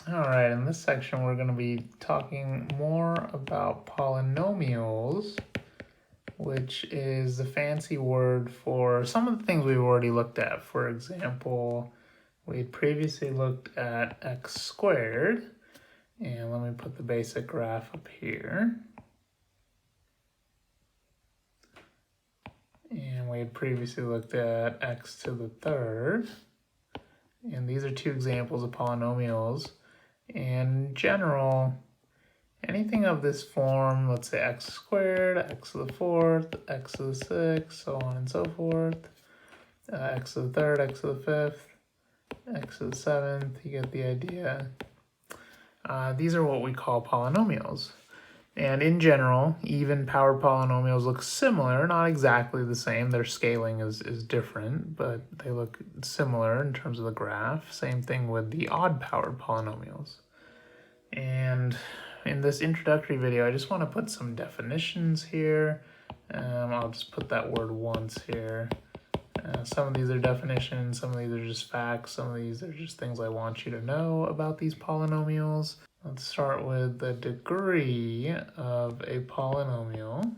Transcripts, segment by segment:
All right, in this section, we're going to be talking more about polynomials, which is the fancy word for some of the things we've already looked at. For example, we had previously looked at x squared, and let me put the basic graph up here. And we had previously looked at x to the third, and these are two examples of polynomials. In general, anything of this form, let's say x squared, x to the fourth, x to the sixth, so on and so forth, x to the third, x to the fifth, x to the seventh, you get the idea. These are what we call polynomials. And in general, even-powered polynomials look similar, not exactly the same. Their scaling is different, but they look similar in terms of the graph. Same thing with the odd-powered polynomials. And in this introductory video, I just want to put some definitions here. I'll just put that word once here. Some of these are definitions, some of these are just facts, some of these are just things I want you to know about these polynomials. Let's start with the degree of a polynomial.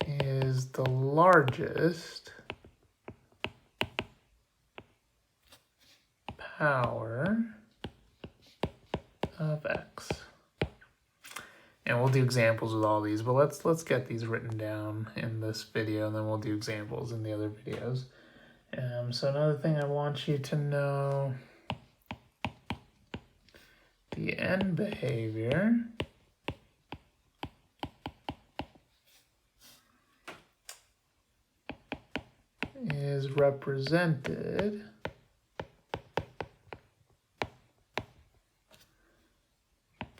Is the largest power of x. And we'll do examples with all these, but let's get these written down in this video, and then we'll do examples in the other videos. So another thing I want you to know, the end behavior is represented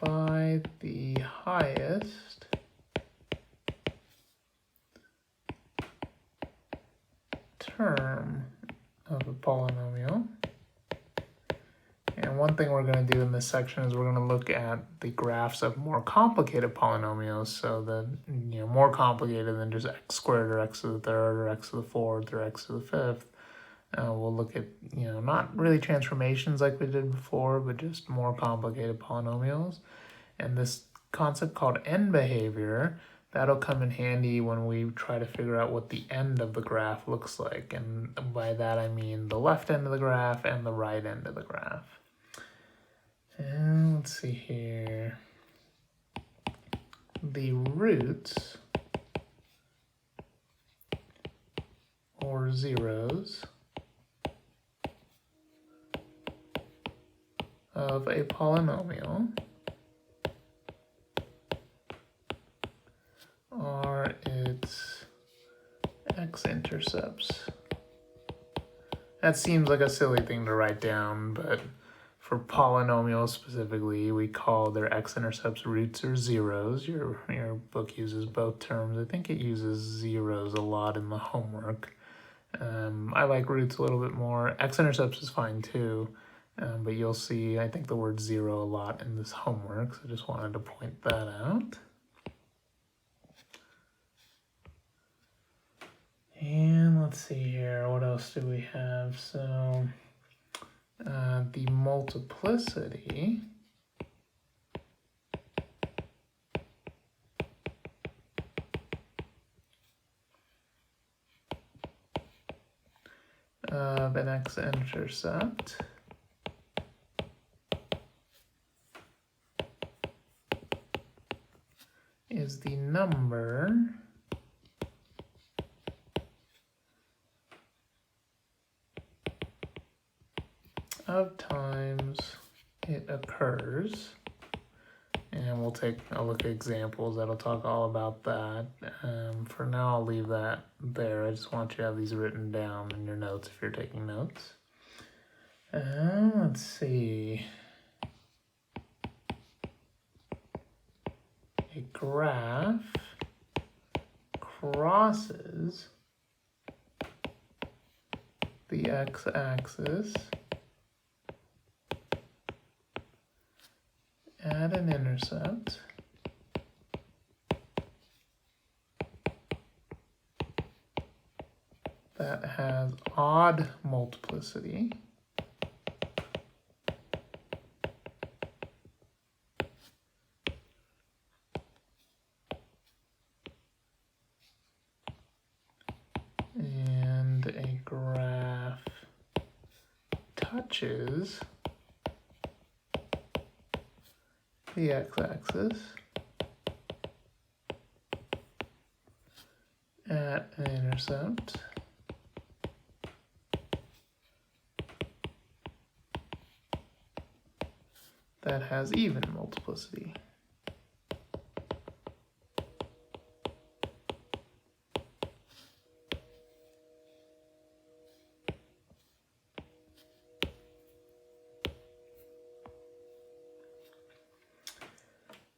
by the highest term of a polynomial. And one thing we're going to do in this section is we're going to look at the graphs of more complicated polynomials, so that, more complicated than just x squared or x to the third or x to the fourth or x to the fifth. We'll look at, not really transformations like we did before, but just more complicated polynomials. And this concept called end behavior, that'll come in handy when we try to figure out what the end of the graph looks like. And by that I mean the left end of the graph and the right end of the graph. And let's see here. The roots, or zeros, of a polynomial are its x-intercepts. That seems like a silly thing to write down, but for polynomials specifically, we call their x-intercepts roots or zeros. Your book uses both terms. I think it uses zeros a lot in the homework. I like roots a little bit more. X-intercepts is fine too. But you'll see, I think, the word zero a lot in this homework, so I just wanted to point that out. And let's see here, what else do we have? So, the multiplicity of an x-intercept is the number of times it occurs. And we'll take a look at examples that'll talk all about that. For now, I'll leave that there. I just want you to have these written down in your notes if you're taking notes. Let's see. A graph crosses the x-axis at an intercept that has odd multiplicity and a graph touches the x-axis at an intercept that has even multiplicity.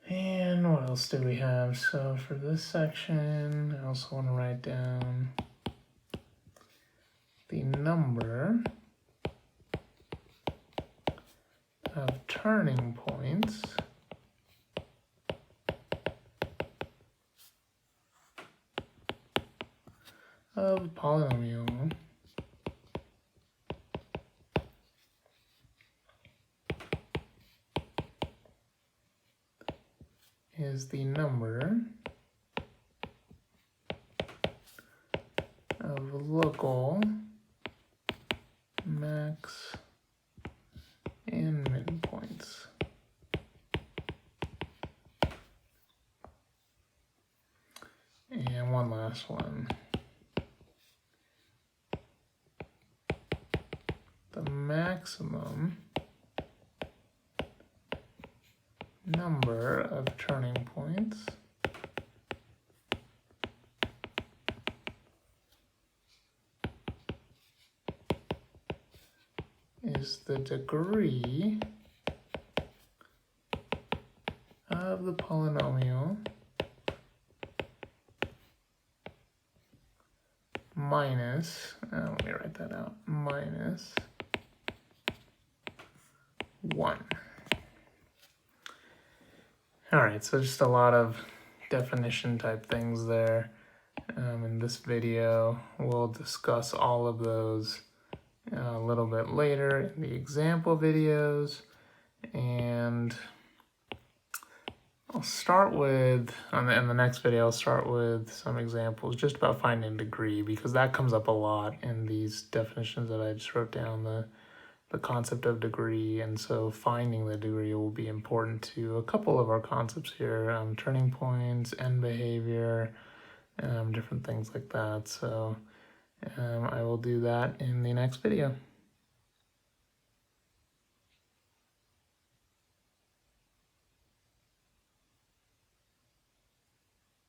And what else do we have? So for this section, I also want to write down the number of turning points of a polynomial is the number of local max and min points. And one last one. The maximum number of turning points is the degree of the polynomial minus, let me write that out, minus 1. All right, so just a lot of definition type things there. In this video, we'll discuss all of those a little bit later in the example videos. And I'll start with, in the next video, I'll start with some examples just about finding degree, because that comes up a lot in these definitions that I just wrote down, the concept of degree. And so finding the degree will be important to a couple of our concepts here, turning points, end behavior, different things like that. So I will do that in the next video.